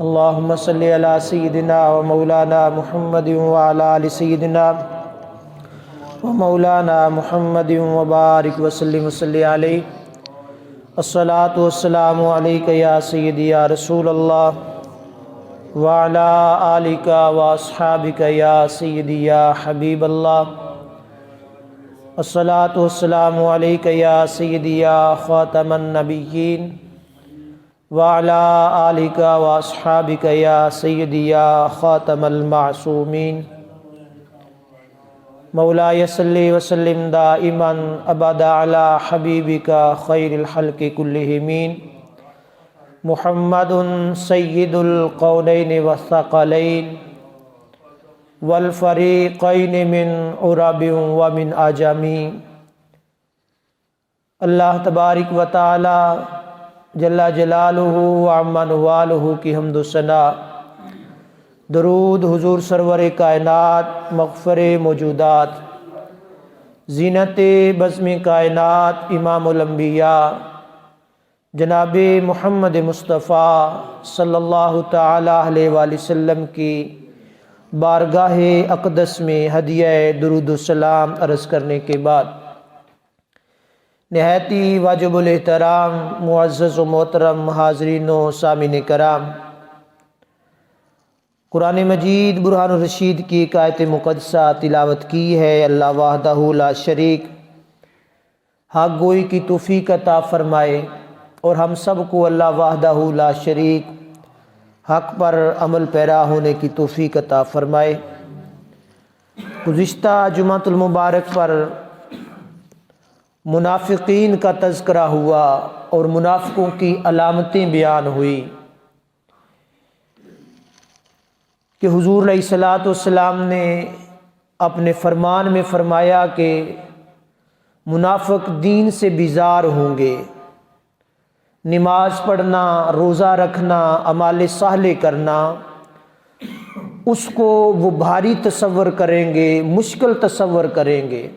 اللہم صلی علی سیدنا و مولانا محمد وعلی آل سیدنا و مولانا محمد وبارک وسلم وصلی علیہ الصلاۃ والسلام علیک یا سیدی یا رسول اللہ وعلی آلک و اصحابک یا سیدی یا حبیب اللہ الصلاۃ والسلام علیک یا سیدی یا خاتم النبیین وعلی آلک و اصحابک یا سیدی یا خاتم المعصومین مولاي صلی وسلم دائما ابدا علی حبیبک خیر الخلق کلہم محمد سید القونین والثقلین والفریقین من عرب ومن عجم۔ اللہ تبارک و تعالی جل جلالہ و عم نوالہ کی حمد و ثنا، درود حضور سرور کائنات مغفر موجودات زینت بزم کائنات امام الانبیاء جناب محمد مصطفیٰ صلی اللہ تعالی علیہ وآلہ وسلم کی بارگاہ اقدس میں ہدیہ درود و سلام عرض کرنے کے بعد، نہایتی واجب الاحترام معزز و محترم حاضرین و سامعین کرام، قرآن مجید برہان الرشید کی ایک آیت مقدسہ تلاوت کی ہے۔ اللہ وحدہ لا شریک حق گوئی کی توفیق عطا فرمائے اور ہم سب کو اللہ وحدہ لا شریک حق پر عمل پیرا ہونے کی توفیق عطا فرمائے۔ گزشتہ جمعۃ المبارک پر منافقین کا تذکرہ ہوا اور منافقوں کی علامتیں بیان ہوئی کہ حضور علیہ الصلوۃ والسلام نے اپنے فرمان میں فرمایا کہ منافق دین سے بیزار ہوں گے، نماز پڑھنا، روزہ رکھنا، اعمال صالح کرنا اس کو وہ بھاری تصور کریں گے، مشکل تصور کریں گے،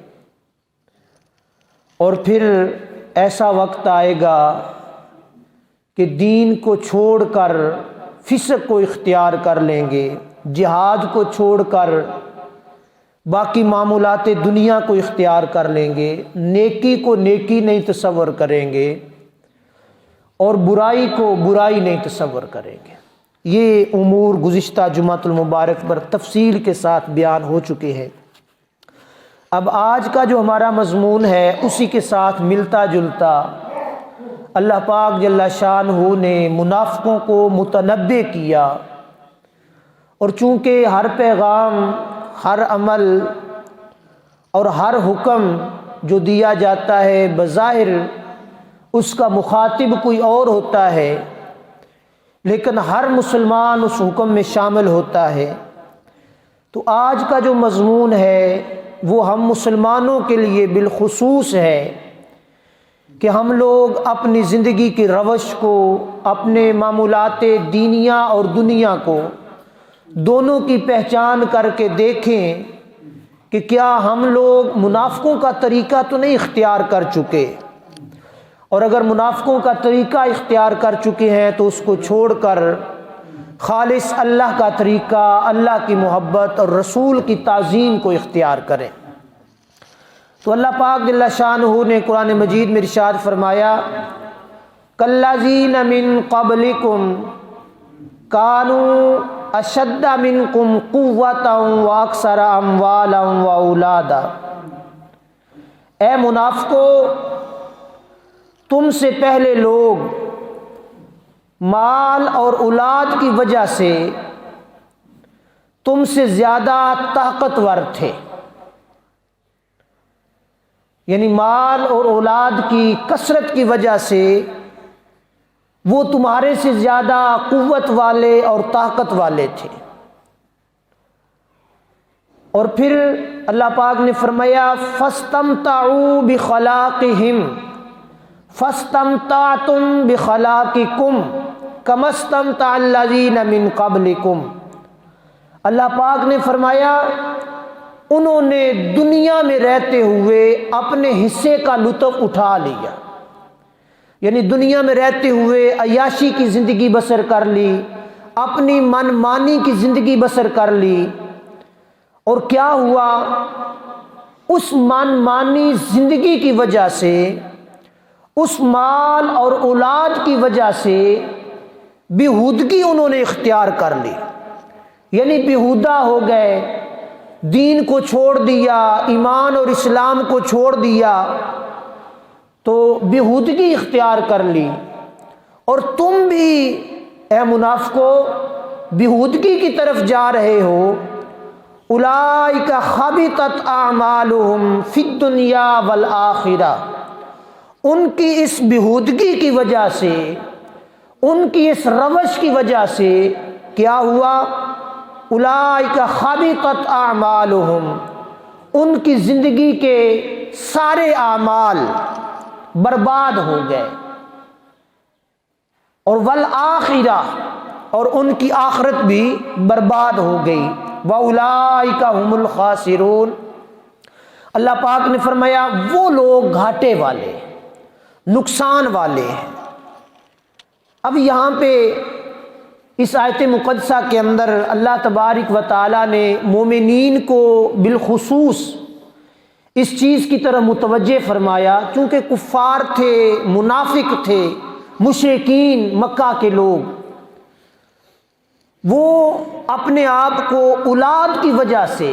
اور پھر ایسا وقت آئے گا کہ دین کو چھوڑ کر فسق کو اختیار کر لیں گے، جہاد کو چھوڑ کر باقی معمولات دنیا کو اختیار کر لیں گے، نیکی کو نیکی نہیں تصور کریں گے اور برائی کو برائی نہیں تصور کریں گے۔ یہ امور گزشتہ جمعۃ المبارک پر تفصیل کے ساتھ بیان ہو چکے ہیں۔ اب آج کا جو ہمارا مضمون ہے اسی کے ساتھ ملتا جلتا اللہ پاک جل شانہ نے منافقوں کو متنبع کیا، اور چونکہ ہر پیغام، ہر عمل اور ہر حکم جو دیا جاتا ہے بظاہر اس کا مخاطب کوئی اور ہوتا ہے، لیکن ہر مسلمان اس حکم میں شامل ہوتا ہے، تو آج کا جو مضمون ہے وہ ہم مسلمانوں کے لیے بالخصوص ہے کہ ہم لوگ اپنی زندگی کی روش کو، اپنے معمولات دینیہ اور دنیا کو دونوں کی پہچان کر کے دیکھیں کہ کیا ہم لوگ منافقوں کا طریقہ تو نہیں اختیار کر چکے، اور اگر منافقوں کا طریقہ اختیار کر چکے ہیں تو اس کو چھوڑ کر خالص اللہ کا طریقہ، اللہ کی محبت اور رسول کی تعظیم کو اختیار کریں۔ تو اللہ پاک جل شانہ نے قرآن مجید میں ارشاد فرمایا، کالذین من قبلکم کانوا اشد منکم قوۃ واکثر اموالا واولادا۔ اے منافقو، تم سے پہلے لوگ مال اور اولاد کی وجہ سے تم سے زیادہ طاقتور تھے، یعنی مال اور اولاد کی کثرت کی وجہ سے وہ تمہارے سے زیادہ قوت والے اور طاقت والے تھے۔ اور پھر اللہ پاک نے فرمایا فاستمتعوا بخلاقہم فاستمتعتم بخلاقکم کما استمتع الذین من قبلکم۔ اللہ پاک نے فرمایا انہوں نے دنیا میں رہتے ہوئے اپنے حصے کا لطف اٹھا لیا، یعنی دنیا میں رہتے ہوئے عیاشی کی زندگی بسر کر لی، اپنی من مانی کی زندگی بسر کر لی، اور کیا ہوا؟ اس من مانی زندگی کی وجہ سے، اس مال اور اولاد کی وجہ سے بیہودگی انہوں نے اختیار کر لی، یعنی بیہودہ ہو گئے، دین کو چھوڑ دیا، ایمان اور اسلام کو چھوڑ دیا، تو بیہودگی اختیار کر لی۔ اور تم بھی اے منافقو بیہودگی کی طرف جا رہے ہو۔ اولئک حبطت اعمالہم فی الدنیا والآخرہ، ان کی اس بیہودگی کی وجہ سے، ان کی اس روش کی وجہ سے کیا ہوا؟ اولئک حبطت اعمالہم، ان کی زندگی کے سارے اعمال برباد ہو گئے، اور والآخرہ، اور ان کی آخرت بھی برباد ہو گئی۔ وَأُولَئِكَ هُمُ الْخَاسِرُونَ، اللہ پاک نے فرمایا وہ لوگ گھاٹے والے، نقصان والے ہیں۔ اب یہاں پہ اس آیت مقدسہ کے اندر اللہ تبارک و تعالی نے مومنین کو بالخصوص اس چیز کی طرف متوجہ فرمایا، چونکہ کفار تھے، منافق تھے، مشرکین مکہ کے لوگ، وہ اپنے آپ کو اولاد کی وجہ سے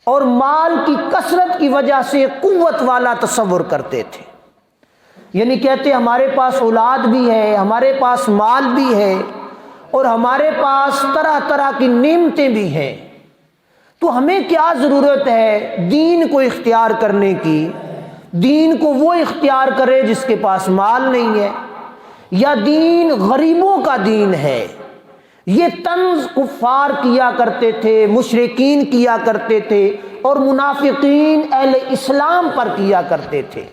اور مال کی کثرت کی وجہ سے قوت والا تصور کرتے تھے، یعنی کہتے ہمارے پاس اولاد بھی ہے، ہمارے پاس مال بھی ہے، اور ہمارے پاس طرح طرح کی نعمتیں بھی ہیں، تو ہمیں کیا ضرورت ہے دین کو اختیار کرنے کی؟ دین کو وہ اختیار کرے جس کے پاس مال نہیں ہے، یا دین غریبوں کا دین ہے۔ یہ طنز کفار کیا کرتے تھے، مشرکین کیا کرتے تھے، اور منافقین اہل اسلام پر کیا کرتے تھے۔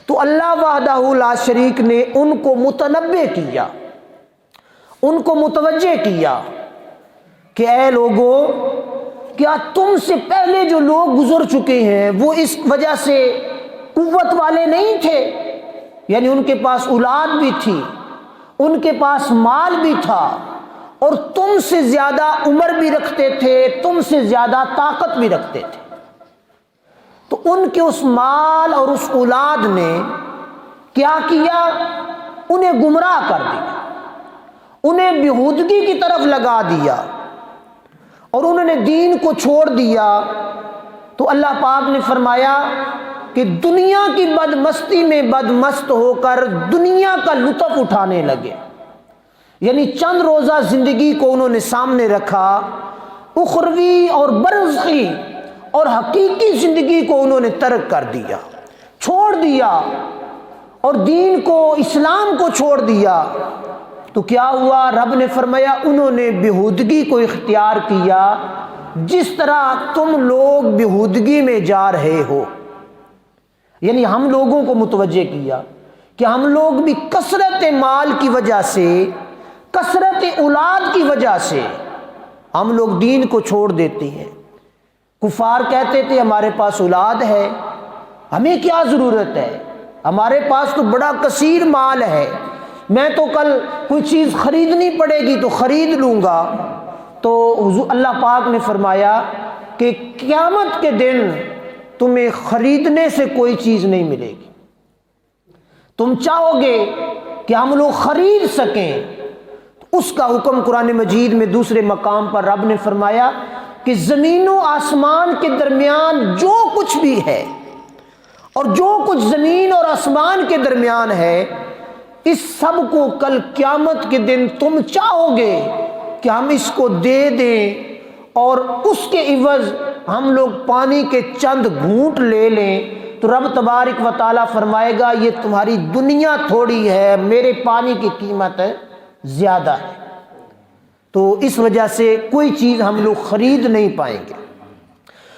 تو اللہ وحدہ لا شریک نے ان کو متنبہ کیا، ان کو متوجہ کیا کہ اے لوگو، کیا تم سے پہلے جو لوگ گزر چکے ہیں وہ اس وجہ سے قوت والے نہیں تھے؟ یعنی ان کے پاس اولاد بھی تھی، ان کے پاس مال بھی تھا، اور تم سے زیادہ عمر بھی رکھتے تھے، تم سے زیادہ طاقت بھی رکھتے تھے، تو ان کے اس مال اور اس اولاد نے کیا کیا؟ انہیں گمراہ کر دیا، انہیں بیہودگی کی طرف لگا دیا، اور انہوں نے دین کو چھوڑ دیا۔ تو اللہ پاک نے فرمایا کہ دنیا کی بدمستی میں بدمست ہو کر دنیا کا لطف اٹھانے لگے، یعنی چند روزہ زندگی کو انہوں نے سامنے رکھا، اخروی اور برزخی اور حقیقی زندگی کو انہوں نے ترک کر دیا، چھوڑ دیا، اور دین کو، اسلام کو چھوڑ دیا۔ تو کیا ہوا؟ رب نے فرمایا انہوں نے بیہودگی کو اختیار کیا، جس طرح تم لوگ بیہودگی میں جا رہے ہو، یعنی ہم لوگوں کو متوجہ کیا کہ ہم لوگ بھی کثرت مال کی وجہ سے، کثرت اولاد کی وجہ سے ہم لوگ دین کو چھوڑ دیتے ہیں۔ کفار کہتے تھے ہمارے پاس اولاد ہے، ہمیں کیا ضرورت ہے، ہمارے پاس تو بڑا کثیر مال ہے، میں تو کل کوئی چیز خریدنی پڑے گی تو خرید لوں گا۔ تو حضور اللہ پاک نے فرمایا کہ قیامت کے دن تمہیں خریدنے سے کوئی چیز نہیں ملے گی، تم چاہو گے کہ ہم لوگ خرید سکیں، اس کا حکم قرآن مجید میں دوسرے مقام پر رب نے فرمایا کہ زمین و آسمان کے درمیان جو کچھ بھی ہے، اور جو کچھ زمین اور آسمان کے درمیان ہے، اس سب کو کل قیامت کے دن تم چاہو گے کہ ہم اس کو دے دیں، اور اس کے عوض ہم لوگ پانی کے چند گھونٹ لے لیں، تو رب تبارک و تعالیٰ فرمائے گا یہ تمہاری دنیا تھوڑی ہے، میرے پانی کی قیمت زیادہ ہے، تو اس وجہ سے کوئی چیز ہم لوگ خرید نہیں پائیں گے۔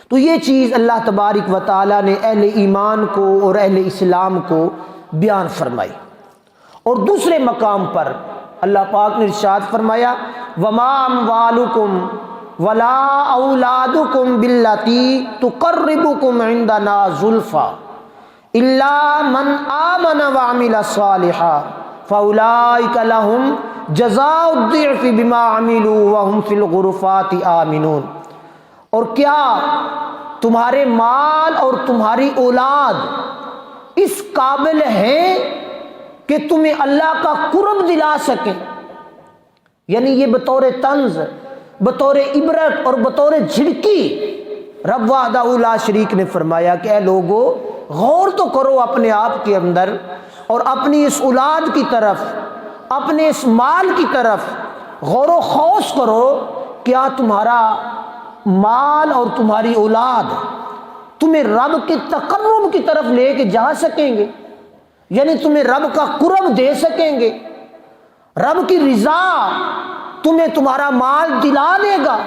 تو یہ چیز اللہ تبارک و تعالیٰ نے اہل ایمان کو اور اہل اسلام کو بیان فرمائی۔ اور دوسرے مقام پر اللہ پاک نے ارشاد فرمایا وَمَا أَمْوَالُكُمْ وَلَا أَوْلَادُكُمْ بِالَّتِي تُقَرِّبُكُمْ عِنْدَنَا زُلْفَىٰ إِلَّا مَنْ آمَنَ وَعَمِلَ صَالِحًا فَأُولَٰئِكَ لَهُمْ جَزَاءُ الضِّعْفِ بِمَا عَمِلُوا وَهُمْ فِي الْغُرُفَاتِ آمِنُونَ۔ اور کیا تمہارے مال اور تمہاری اولاد اس قابل ہیں کہ تمہیں اللہ کا قرب دلا سکیں؟ یعنی یہ بطور طنز، بطور عبرت اور بطور جھڑکی رب وحدہ لا شریک نے فرمایا کہ اے لوگو، غور تو کرو اپنے آپ کے اندر اور اپنی اس اولاد کی طرف، اپنے اس مال کی طرف غور و خوض کرو۔ کیا تمہارا مال اور تمہاری اولاد تمہیں رب کے تقرب کی طرف لے کے جا سکیں گے؟ یعنی تمہیں رب کا قرب دے سکیں گے؟ رب کی رضا تمہیں تمہارا مال دلا دے گا؟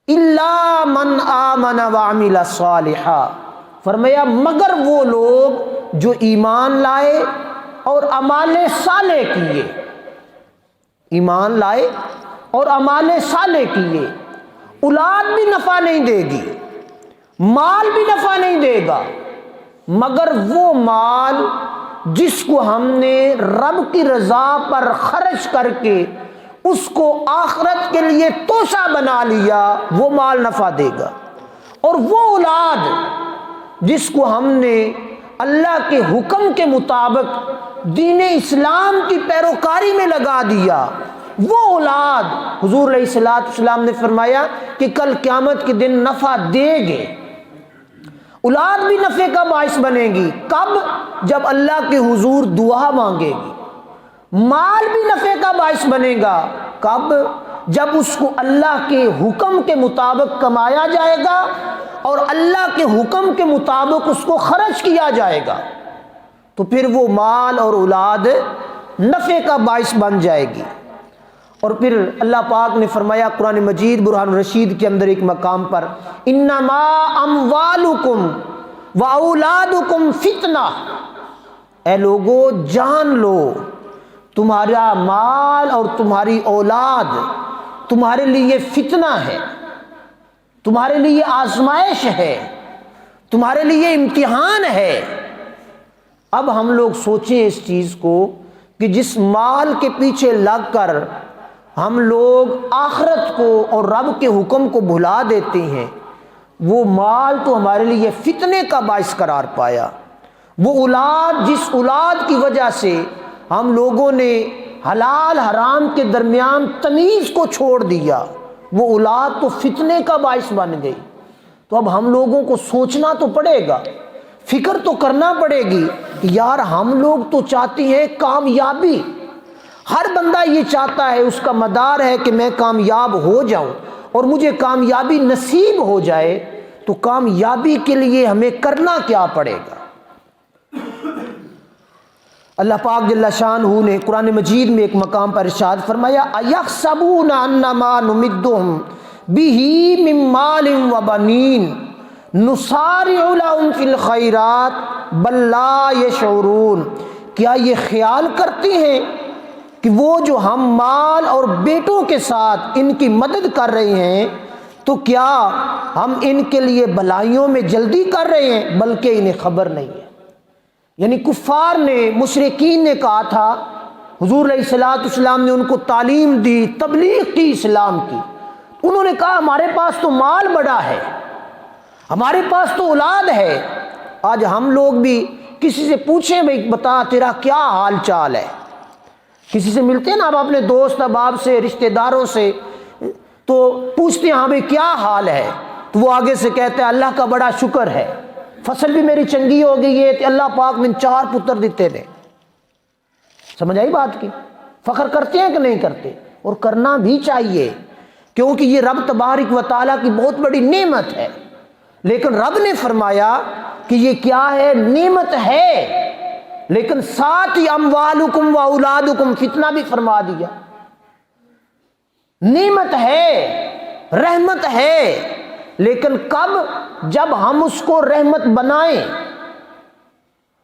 الا من آمن وعمل صالحا، فرمایا مگر وہ لوگ جو ایمان لائے اور اعمال صالح کیے۔ ایمان لائے اور اعمال صالح کیے۔ اولاد بھی نفع نہیں دے گی، مال بھی نفع نہیں دے گا، مگر وہ مال جس کو ہم نے رب کی رضا پر خرچ کر کے اس کو آخرت کے لیے توشہ بنا لیا، وہ مال نفع دے گا۔ اور وہ اولاد جس کو ہم نے اللہ کے حکم کے مطابق دین اسلام کی پیروکاری میں لگا دیا، وہ اولاد حضور علیہ الصلوۃ والسلام نے فرمایا کہ کل قیامت کے دن نفع دے گے۔ اولاد بھی نفع کا باعث بنے گی، کب؟ جب اللہ کے حضور دعا مانگے گی۔ مال بھی نفع کا باعث بنے گا، کب؟ جب اس کو اللہ کے حکم کے مطابق کمایا جائے گا اور اللہ کے حکم کے مطابق اس کو خرچ کیا جائے گا، تو پھر وہ مال اور اولاد نفع کا باعث بن جائے گی۔ اور پھر اللہ پاک نے فرمایا قرآن مجید برہان الرشید کے اندر ایک مقام پر، انما اموالکم واولادکم فتنہ، اے لوگو جان لو تمہارا مال اور تمہاری اولاد تمہارے لیے فتنہ ہے، تمہارے لیے آزمائش ہے، تمہارے لیے امتحان ہے۔ اب ہم لوگ سوچیں اس چیز کو کہ جس مال کے پیچھے لگ کر ہم لوگ آخرت کو اور رب کے حکم کو بھلا دیتے ہیں، وہ مال تو ہمارے لیے فتنے کا باعث قرار پایا۔ وہ اولاد، جس اولاد کی وجہ سے ہم لوگوں نے حلال حرام کے درمیان تمیز کو چھوڑ دیا، وہ اولاد تو فتنے کا باعث بن گئی۔ تو اب ہم لوگوں کو سوچنا تو پڑے گا، فکر تو کرنا پڑے گی کہ یار ہم لوگ تو چاہتے ہیں کامیابی، ہر بندہ یہ چاہتا ہے، اس کا مدار ہے کہ میں کامیاب ہو جاؤں اور مجھے کامیابی نصیب ہو جائے۔ تو کامیابی کے لیے ہمیں کرنا کیا پڑے گا؟ اللہ پاک جل شانہ نے قرآن مجید میں ایک مقام پر ارشاد فرمایا، اَيَحْسَبُونَ أَنَّمَا نُمِدُّهُمْ بِهِ مِن مَّالٍ وَبَنِينَ نُسَارِعُ لَهُمْ فِي الْخَيْرَاتِ بَل لَّا يَشْعُرُونَ، کیا یہ خیال کرتے ہیں کہ وہ جو ہم مال اور بیٹوں کے ساتھ ان کی مدد کر رہے ہیں تو کیا ہم ان کے لیے بھلائیوں میں جلدی کر رہے ہیں؟ بلکہ انہیں خبر نہیں ہے۔ یعنی کفار نے، مشرکین نے کہا تھا، حضور علیہ الصلوۃ والسلام نے ان کو تعلیم دی، تبلیغ کی اسلام کی۔ انہوں نے کہا ہمارے پاس تو مال بڑا ہے، ہمارے پاس تو اولاد ہے۔ آج ہم لوگ بھی کسی سے پوچھیں بھائی بتا تیرا کیا حال چال ہے، کسی سے ملتے ہیں نا آپ اپنے دوست احباب سے، رشتہ داروں سے، تو پوچھتے ہیں ہاں بھائی کیا حال ہے، تو وہ آگے سے کہتے ہیں اللہ کا بڑا شکر ہے، فصل بھی میری چنگی ہو گئی ہے کہ اللہ پاک میں 4 پتر دیتے تھے۔ سمجھ آئی بات کی؟ فخر کرتے ہیں کہ نہیں کرتے؟ اور کرنا بھی چاہیے، کیونکہ یہ رب تبارک و تعالیٰ کی بہت بڑی نعمت ہے۔ لیکن رب نے فرمایا کہ یہ کیا ہے؟ نعمت ہے، لیکن ساتھ ہی اموالکم و اولادکم فتنہ بھی فرما دیا۔ نعمت ہے، رحمت ہے، لیکن کب؟ جب ہم اس کو رحمت بنائیں۔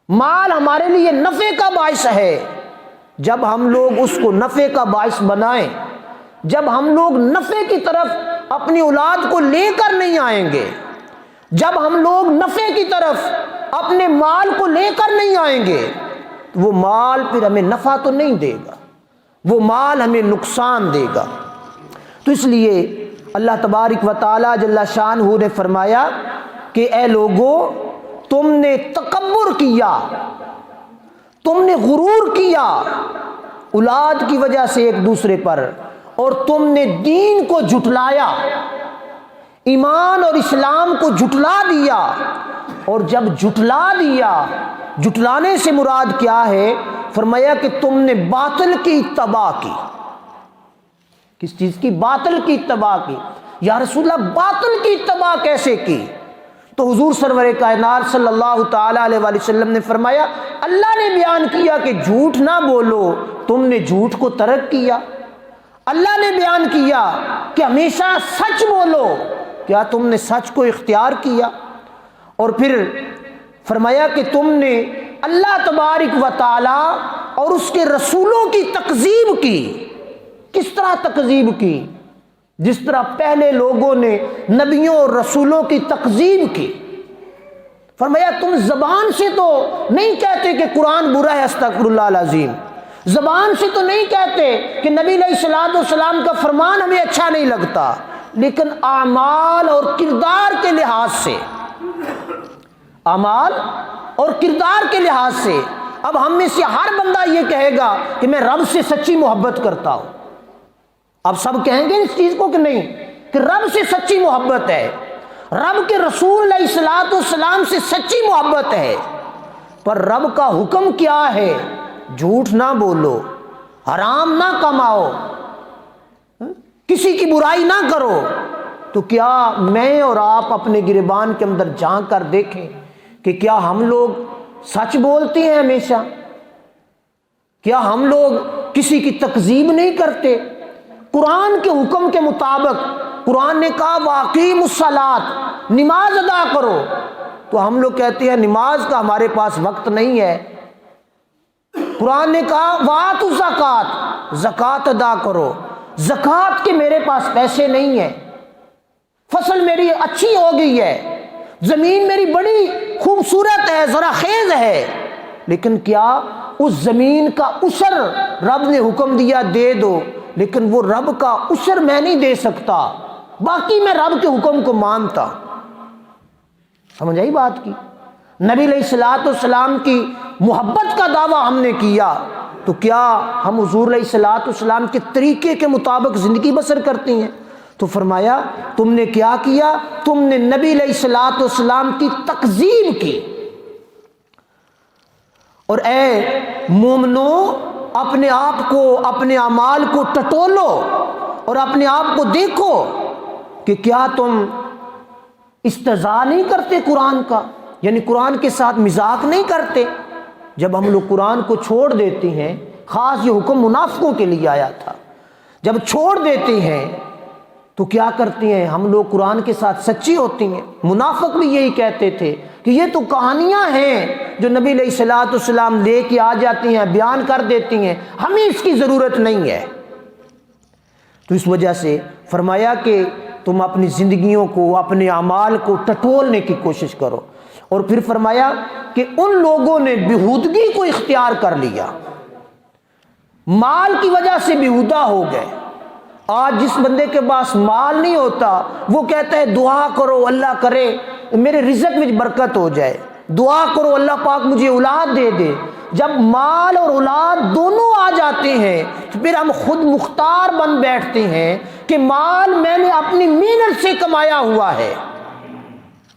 مال ہمارے لیے نفع کا باعث ہے، جب ہم لوگ اس کو نفع کا باعث بنائیں، جب ہم لوگ نفع کی طرف اپنی اولاد کو لے کر نہیں آئیں گے، جب ہم لوگ نفع کی طرف اپنے مال کو لے کر نہیں آئیں گے، وہ مال پھر ہمیں نفع تو نہیں دے گا، وہ مال ہمیں نقصان دے گا۔ تو اس لیے اللہ تبارک و تعالی جل شانہ نے فرمایا کہ اے لوگو، تم نے تکبر کیا، تم نے غرور کیا اولاد کی وجہ سے ایک دوسرے پر، اور تم نے دین کو جھٹلایا، ایمان اور اسلام کو جھٹلا دیا۔ اور جب جھٹلا دیا، جھٹلانے سے مراد کیا ہے؟ فرمایا کہ تم نے باطل کی اتباع کی۔ کس چیز کی؟ باطل کی اتباع کی۔ یا رسول اللہ باطل کی اتباع کیسے کی؟ تو حضور سرور کائنات صلی اللہ تعالی علیہ وآلہ وسلم نے فرمایا، اللہ نے بیان کیا کہ جھوٹ نہ بولو، تم نے جھوٹ کو ترک کیا۔ اللہ نے بیان کیا کہ ہمیشہ سچ بولو، کیا تم نے سچ کو اختیار کیا؟ اور پھر فرمایا کہ تم نے اللہ تبارک و تعالی اور اس کے رسولوں کی تکذیب کی۔ کس طرح تکذیب کی؟ جس طرح پہلے لوگوں نے نبیوں اور رسولوں کی تکذیب کی۔ فرمایا تم زبان سے تو نہیں کہتے کہ قرآن برا ہے، استغفر اللہ العظیم، زبان سے تو نہیں کہتے کہ نبی علیہ الصلوۃ والسلام کا فرمان ہمیں اچھا نہیں لگتا، لیکن اعمال اور کردار کے لحاظ سے، اعمال اور کردار کے لحاظ سے اب ہم میں سے ہر بندہ یہ کہے گا کہ میں رب سے سچی محبت کرتا ہوں۔ اب سب کہیں گے اس چیز کو کہ نہیں، کہ رب سے سچی محبت ہے، رب کے رسول علیہ الصلوۃ والسلام سے سچی محبت ہے، پر رب کا حکم کیا ہے؟ جھوٹ نہ بولو، حرام نہ کماؤ، کسی کی برائی نہ کرو۔ تو کیا میں اور آپ اپنے گریبان کے اندر جھانک کر دیکھیں کہ کیا ہم لوگ سچ بولتے ہیں ہمیشہ؟ کیا ہم لوگ کسی کی تکذیب نہیں کرتے؟ قرآن کے حکم کے مطابق قرآن نے کہا وَأَقِیمُوا الصَّلَاةَ، نماز ادا کرو، تو ہم لوگ کہتے ہیں نماز کا ہمارے پاس وقت نہیں ہے۔ قرآن نے کہا وَآتُوا الزَّکَاةَ، زکوٰۃ ادا کرو، زکوٰۃ کے میرے پاس پیسے نہیں ہیں، فصل میری اچھی ہو گئی ہے، زمین میری بڑی خوبصورت ہے، ذرا خیز ہے، لیکن کیا اس زمین کا عشر رب نے حکم دیا دے دو، لیکن وہ رب کا عشر میں نہیں دے سکتا، باقی میں رب کے حکم کو مانتا۔ سمجھ آئی بات کی؟ نبی علیہ الصلوۃ والسلام کی محبت کا دعویٰ ہم نے کیا، تو کیا ہم حضور علیہ الصلوۃ والسلام کے طریقے کے مطابق زندگی بسر کرتی ہیں؟ تو فرمایا تم نے کیا کیا؟ تم نے نبی علیہ الصلوۃ والسلام کی تکذیب کی۔ اور اے مومنو، اپنے آپ کو، اپنے اعمال کو ٹٹولو اور اپنے آپ کو دیکھو کہ کیا تم استہزاء نہیں کرتے قرآن کا، یعنی قرآن کے ساتھ مذاق نہیں کرتے۔ جب ہم لوگ قرآن کو چھوڑ دیتے ہیں، خاص یہ حکم منافقوں کے لیے آیا تھا، جب چھوڑ دیتے ہیں تو کیا کرتی ہیں ہم لوگ؟ قرآن کے ساتھ سچی ہوتی ہیں۔ منافق بھی یہی کہتے تھے کہ یہ تو کہانیاں ہیں جو نبی علیہ الصلوۃ والسلام لے کے آ جاتی ہیں، بیان کر دیتی ہیں، ہمیں اس کی ضرورت نہیں ہے۔ تو اس وجہ سے فرمایا کہ تم اپنی زندگیوں کو، اپنے اعمال کو ٹٹولنے کی کوشش کرو۔ اور پھر فرمایا کہ ان لوگوں نے بیہودگی کو اختیار کر لیا، مال کی وجہ سے بیہودہ ہو گئے۔ آج جس بندے کے پاس مال نہیں ہوتا وہ کہتا ہے دعا کرو اللہ کرے میرے رزق میں برکت ہو جائے، دعا کرو اللہ پاک مجھے اولاد دے دے۔ جب مال اور اولاد دونوں آ جاتے ہیں تو پھر ہم خود مختار بن بیٹھتے ہیں کہ مال میں نے اپنی محنت سے کمایا ہوا ہے۔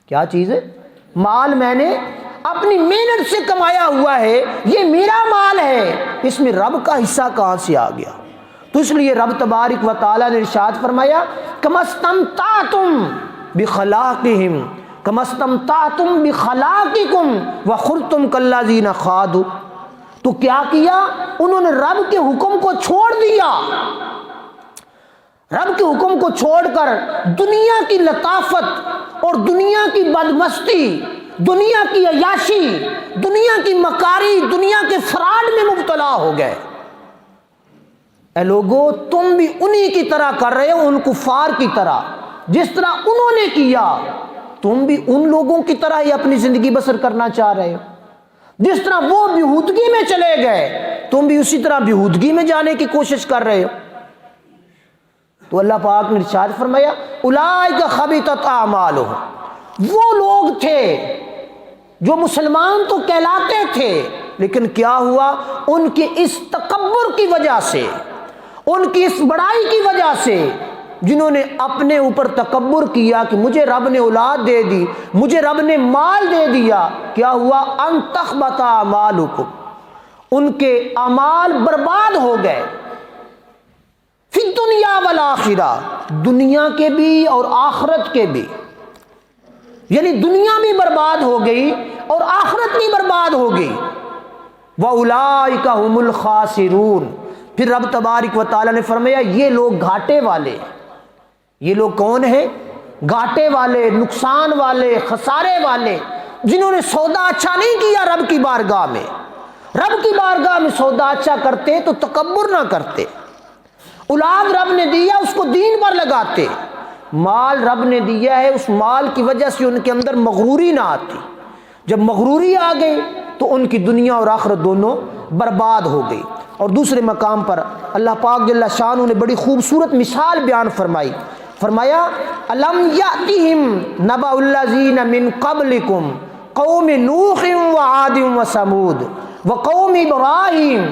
کیا چیز ہے؟ مال میں نے اپنی محنت سے کمایا ہوا ہے، یہ میرا مال ہے، اس میں رب کا حصہ کہاں سے آ گیا؟ تو اس لیے رب تبارک و تعالیٰ نے ارشاد فرمایا کَمَا اسْتَمْتَعْتُمْ بِخَلَاقِهِمْ کَمَا اسْتَمْتَعْتُمْ بِخَلَاقِكُمْ وَخُرْتُمْ كَالَّذِينَ خَاضُوا۔ تو کیا کیا؟ انہوں نے رب کے حکم کو چھوڑ دیا، رب کے حکم کو چھوڑ کر دنیا کی لطافت اور دنیا کی بدمستی، دنیا کی عیاشی، دنیا کی مکاری، دنیا کے فراڈ میں مبتلا ہو گئے۔ اے لوگو، تم بھی انہی کی طرح کر رہے ہو، ان کفار کی طرح، جس طرح انہوں نے کیا تم بھی ان لوگوں کی طرح ہی اپنی زندگی بسر کرنا چاہ رہے ہو۔ جس طرح وہ بیہودگی میں چلے گئے تم بھی اسی طرح بیہودگی میں جانے کی کوشش کر رہے ہو۔ تو اللہ پاک نے ارشاد فرمایا اولئک حبطت اعمالہم، وہ لوگ تھے جو مسلمان تو کہلاتے تھے لیکن کیا ہوا، ان کے اس تکبر کی وجہ سے، ان کی اس بڑائی کی وجہ سے، جنہوں نے اپنے اوپر تکبر کیا کہ مجھے رب نے اولاد دے دی، مجھے رب نے مال دے دیا، کیا ہوا، ان تحبط اعمالکم، ان کے اعمال برباد ہو گئے، فی الدنیا والآخرہ، دنیا کے بھی اور آخرت کے بھی، یعنی دنیا بھی برباد ہو گئی اور آخرت بھی برباد ہو گئی۔ وَأُولَئِكَ هُمُ الْخَاسِرُونَ، پھر رب تبارک و تعالیٰ نے فرمایا یہ لوگ گھاٹے والے، یہ لوگ کون ہیں؟ گھاٹے والے، نقصان والے، خسارے والے، جنہوں نے سودا اچھا نہیں کیا رب کی بارگاہ میں۔ رب کی بارگاہ میں سودا اچھا کرتے تو تکبر نہ کرتے، اولاد رب نے دیا اس کو دین پر لگاتے، مال رب نے دیا ہے اس مال کی وجہ سے ان کے اندر مغروری نہ آتی، جب مغروری آ گئی تو ان کی دنیا اور آخرت دونوں برباد ہو گئی۔ اور دوسرے مقام پر اللہ پاک جل شانہ نے بڑی خوبصورت مثال بیان فرمائی، فرمایا الم یاتہم نبأ الذین من قبلکم قوم نوح وعاد وثمود وقوم ابراہیم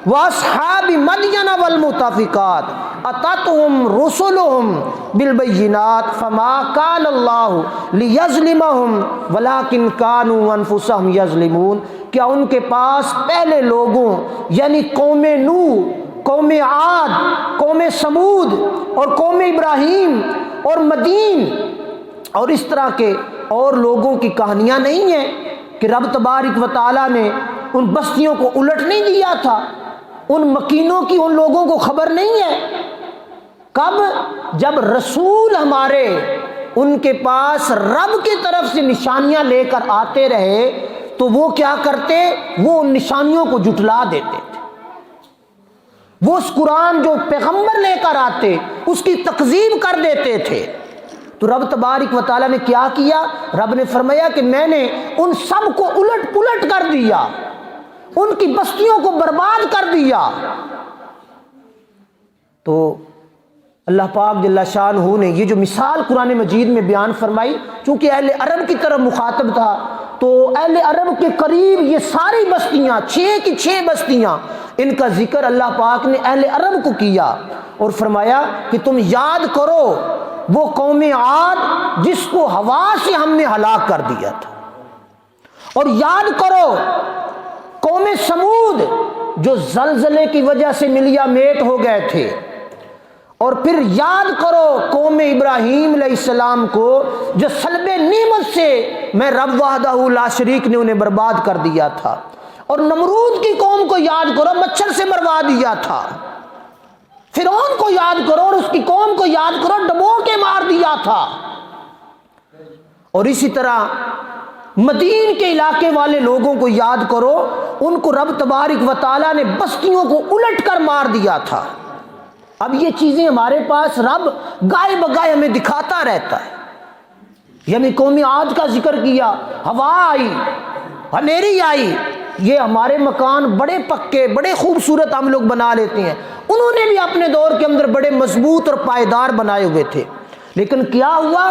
واصحاب مدین والمؤتفکات اتتهم رسلهم بالبینات فما کان اللہ لیظلمهم ولکن کانوا انفسهم یظلمون، کیا ان کے پاس پہلے لوگوں یعنی قوم نوح، قوم عاد، قوم سمود اور قوم ابراہیم اور مدین اور اس طرح کے اور لوگوں کی کہانیاں نہیں ہیں کہ رب تبارک و تعالیٰ نے ان بستیوں کو الٹ نہیں دیا تھا، ان مکینوں کی ان لوگوں کو خبر نہیں ہے؟ کب؟ جب رسول ہمارے ان کے پاس رب کی طرف سے نشانیاں لے کر آتے رہے تو وہ کیا کرتے؟ وہ ان نشانیوں کو جھٹلا دیتے تھے، وہ اس قرآن جو پیغمبر لے کر آتے اس کی تکذیب کر دیتے تھے۔ تو رب تبارک و تعالیٰ نے کیا کیا؟ رب نے فرمایا کہ میں نے ان سب کو الٹ پلٹ کر دیا، ان کی بستیوں کو برباد کر دیا۔ تو اللہ پاک جل شانہ نے یہ جو مثال قرآن مجید میں بیان فرمائی، چونکہ اہل عرب کی طرف مخاطب تھا تو اہل عرب کے قریب یہ ساری بستیاں، 6 کی 6 بستیاں، ان کا ذکر اللہ پاک نے اہل عرب کو کیا اور فرمایا کہ تم یاد کرو وہ قوم عاد جس کو ہوا سے ہم نے ہلاک کر دیا تھا، اور یاد کرو قوم سمود جو زلزلے کی وجہ سے ملیا میٹ ہو گئے تھے، اور پھر یاد کرو قوم ابراہیم علیہ السلام کو جو سلب نعمت سے میں رب وحدہ لا شریک نے انہیں برباد کر دیا تھا، اور نمرود کی قوم کو یاد کرو مچھر سے برباد دیا تھا، فرعون کو یاد کرو اور اس کی قوم کو یاد کرو ڈبو کے مار دیا تھا، اور اسی طرح مدین کے علاقے والے لوگوں کو یاد کرو، ان کو رب تبارک و تعالیٰ نے بستیوں کو الٹ کر مار دیا تھا۔ اب یہ چیزیں ہمارے پاس رب گائے بگائے ہمیں دکھاتا رہتا ہے، یعنی قوم عاد کا ذکر کیا، ہوا آئی، ہنیری آئی، یہ ہمارے مکان بڑے پکے بڑے خوبصورت ہم لوگ بنا لیتے ہیں، انہوں نے بھی اپنے دور کے اندر بڑے مضبوط اور پائیدار بنائے ہوئے تھے، لیکن کیا ہوا؟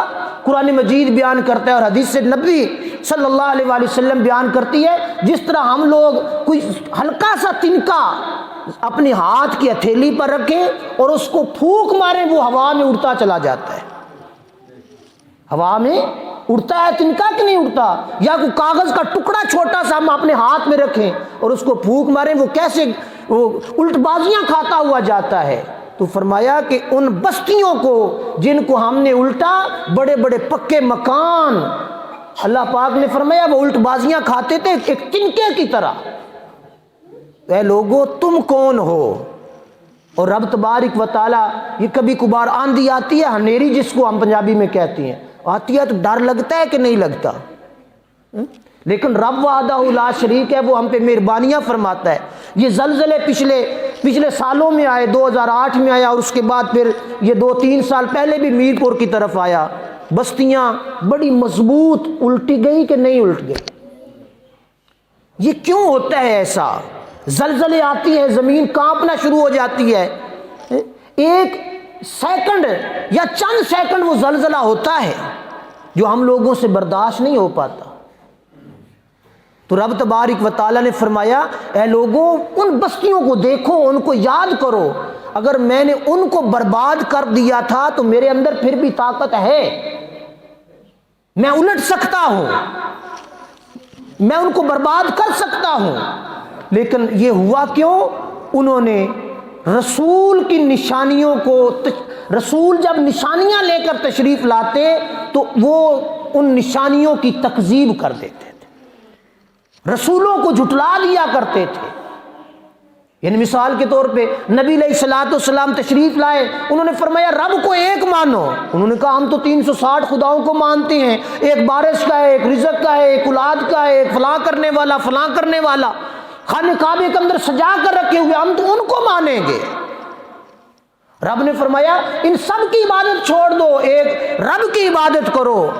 قرآن مجید بیان کرتا ہے اور حدیث نبی صلی اللہ علیہ وآلہ وسلم بیان کرتی ہے، جس طرح ہم لوگ کوئی ہلکا سا تنکا اپنے ہاتھ کی ہتھیلی پر رکھیں اور اس کو پھونک ماریں، وہ ہوا میں اڑتا چلا جاتا ہے، ہوا میں اڑتا ہے تنکا کہ نہیں اڑتا؟ یا کوئی کاغذ کا ٹکڑا چھوٹا سا ہم اپنے ہاتھ میں رکھیں اور اس کو پھونک ماریں، وہ کیسے وہ الٹ بازیاں کھاتا ہوا جاتا ہے۔ تو فرمایا کہ ان بستیوں کو جن کو ہم نے الٹا، بڑے بڑے پکے مکان، اللہ پاک نے فرمایا وہ الٹ بازیاں کھاتے تھے ایک تنکے کی طرح۔ اے لوگو تم کون ہو؟ اور رب تبارک و تعالیٰ، یہ کبھی کبھار آندھی آتی ہے، ہنیری جس کو ہم پنجابی میں کہتے ہیں، آتی ہے تو ڈر لگتا ہے کہ نہیں لگتا؟ لیکن رب وحدہ لا شریک ہے، وہ ہم پہ مہربانیاں فرماتا ہے۔ یہ زلزلے پچھلے سالوں میں آئے، 2008 میں آیا، اور اس کے بعد پھر یہ 2-3 سال پہلے بھی میر پور کی طرف آیا، بستیاں بڑی مضبوط الٹی گئی کہ نہیں الٹ گئی؟ یہ کیوں ہوتا ہے ایسا؟ زلزلے آتی ہے، زمین کانپنا شروع ہو جاتی ہے، ایک سیکنڈ یا چند سیکنڈ وہ زلزلہ ہوتا ہے جو ہم لوگوں سے برداشت نہیں ہو پاتا۔ تو رب تبارک و تعالیٰ نے فرمایا اے لوگوں ان بستیوں کو دیکھو، ان کو یاد کرو، اگر میں نے ان کو برباد کر دیا تھا تو میرے اندر پھر بھی طاقت ہے، میں الٹ سکتا ہوں، میں ان کو برباد کر سکتا ہوں۔ لیکن یہ ہوا کیوں؟ انہوں نے رسول کی نشانیوں کو، رسول جب نشانیاں لے کر تشریف لاتے تو وہ ان نشانیوں کی تکذیب کر دیتے تھے، رسولوں کو جھٹلا دیا کرتے تھے۔ یعنی مثال کے طور پہ نبی علیہ الصلوۃ والسلام تشریف لائے، انہوں نے فرمایا رب کو ایک مانو، انہوں نے کہا ہم تو 360 خداؤں کو مانتے ہیں، ایک بارش کا ہے، ایک رزق کا ہے، ایک اولاد کا ہے، ایک فلاں کرنے والا، فلاں کرنے والا، خانہ کعبے کے اندر سجا کر رکھے ہوئے، ہم تو ان کو مانیں گے۔ رب نے فرمایا ان سب کی عبادت چھوڑ دو، ایک رب کی عبادت کرو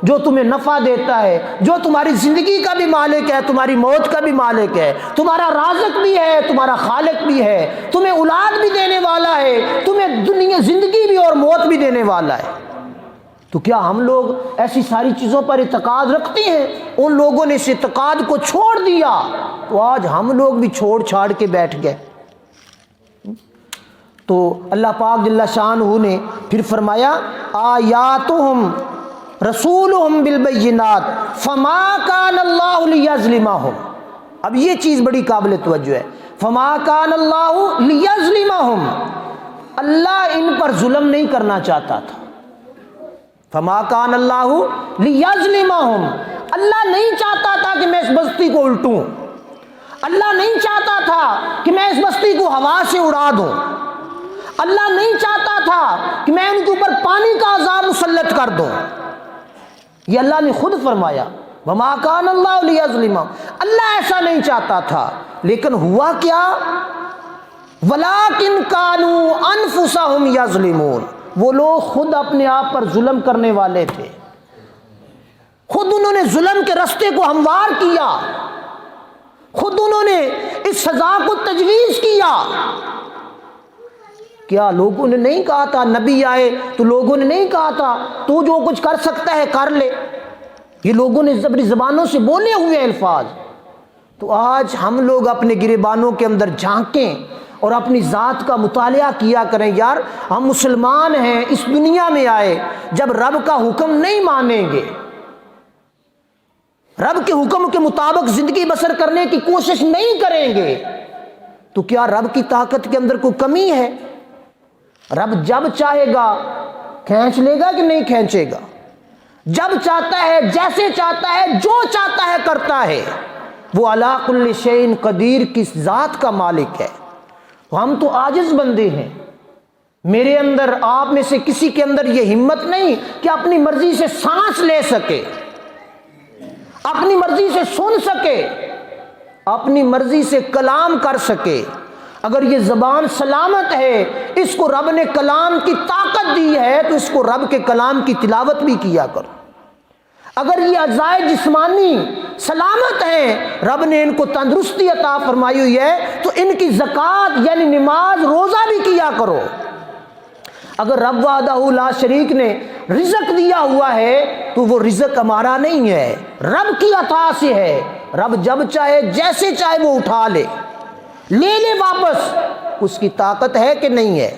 جو تمہیں نفع دیتا ہے، جو تمہاری زندگی کا بھی مالک ہے، تمہاری موت کا بھی مالک ہے، تمہارا رازق بھی ہے، تمہارا خالق بھی ہے، تمہیں اولاد بھی دینے والا ہے، تمہیں دنیا زندگی بھی اور موت بھی دینے والا ہے۔ تو کیا ہم لوگ ایسی ساری چیزوں پر اعتقاد رکھتے ہیں؟ ان لوگوں نے اس اعتقاد کو چھوڑ دیا تو آج ہم لوگ بھی چھوڑ چھاڑ کے بیٹھ گئے۔ تو اللہ پاک جل شانہ نے پھر فرمایا آیاتہم رسولہم بالبینات فما کان اللہ لیظلمہم۔ اب یہ چیز بڑی قابل توجہ ہے، فما کان اللہ لیظلمہم، اللہ ان پر ظلم نہیں کرنا چاہتا تھا۔ فما کان اللہ لیظلمہم، اللہ نہیں چاہتا تھا کہ میں اس بستی کو الٹوں، اللہ نہیں چاہتا تھا کہ میں اس بستی کو ہوا سے اڑا دوں، اللہ نہیں چاہتا تھا کہ میں ان کے اوپر پانی کا عذاب مسلط کر دوں۔ یہ اللہ نے خود فرمایا وما کان اللہ لیظلمہم، اللہ ایسا نہیں چاہتا تھا، لیکن ہوا کیا؟ ولیکن کانوا انفسہم یظلمون، وہ لوگ خود اپنے آپ پر ظلم کرنے والے تھے، خود انہوں نے ظلم کے رستے کو ہموار کیا، خود انہوں نے اس سزا کو تجویز کیا۔ کیا لوگوں نے نہیں کہا تھا، نبی آئے تو لوگوں نے نہیں کہا تھا تو جو کچھ کر سکتا ہے کر لے؟ یہ لوگوں نے اپنی زبانوں سے بولے ہوئے الفاظ۔ تو آج ہم لوگ اپنے گریبانوں کے اندر جھانکیں اور اپنی ذات کا مطالعہ کیا کریں، یار ہم مسلمان ہیں، اس دنیا میں آئے، جب رب کا حکم نہیں مانیں گے، رب کے حکم کے مطابق زندگی بسر کرنے کی کوشش نہیں کریں گے، تو کیا رب کی طاقت کے اندر کوئی کمی ہے؟ رب جب چاہے گا کھینچ لے گا کہ نہیں کھینچے گا؟ جب چاہتا ہے، جیسے چاہتا ہے، جو چاہتا ہے کرتا ہے، وہ علی کل شیء قدیر کی ذات کا مالک ہے۔ ہم تو عاجز بندے ہیں، میرے اندر، آپ میں سے کسی کے اندر یہ ہمت نہیں کہ اپنی مرضی سے سانس لے سکے، اپنی مرضی سے سن سکے، اپنی مرضی سے کلام کر سکے۔ اگر یہ زبان سلامت ہے، اس کو رب نے کلام کی طاقت دی ہے تو اس کو رب کے کلام کی تلاوت بھی کیا کرو۔ اگر یہ اعضاء جسمانی سلامت ہیں، رب نے ان کو تندرستی عطا فرمائی ہوئی ہے تو ان کی زکوٰۃ یعنی نماز روزہ بھی کیا کرو۔ اگر رب وحدہ لا شریک نے رزق دیا ہوا ہے تو وہ رزق ہمارا نہیں ہے، رب کی عطا سے ہے، رب جب چاہے جیسے چاہے وہ اٹھا لے، لے لے واپس، اس کی طاقت ہے کہ نہیں ہے؟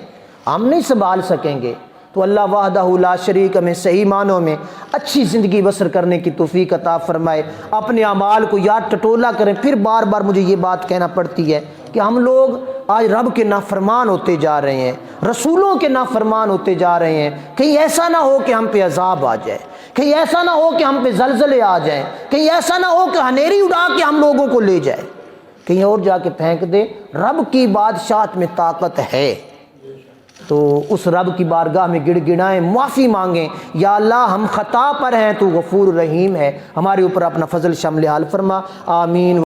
ہم نہیں سنبھال سکیں گے۔ تو اللہ وحدہ لا شریک ہمیں صحیح معنوں میں اچھی زندگی بسر کرنے کی توفیق عطا فرمائے۔ اپنے اعمال کو یاد ٹٹولا کریں۔ پھر بار بار مجھے یہ بات کہنا پڑتی ہے کہ ہم لوگ آج رب کے نافرمان ہوتے جا رہے ہیں، رسولوں کے نافرمان ہوتے جا رہے ہیں۔ کہیں ایسا نہ ہو کہ ہم پہ عذاب آ جائے، کہیں ایسا نہ ہو کہ ہم پہ زلزلے آ جائیں، کہیں ایسا نہ ہو کہ ہنیری اڑا کے ہم لوگوں کو لے جائے، کہیں اور جا کے پھینک دے۔ رب کی بادشاہت میں طاقت ہے، تو اس رب کی بارگاہ میں گڑ گڑائیں، معافی مانگیں، یا اللہ ہم خطا پر ہیں، تو غفور رحیم ہے، ہمارے اوپر اپنا فضل شامل حال فرما، آمین۔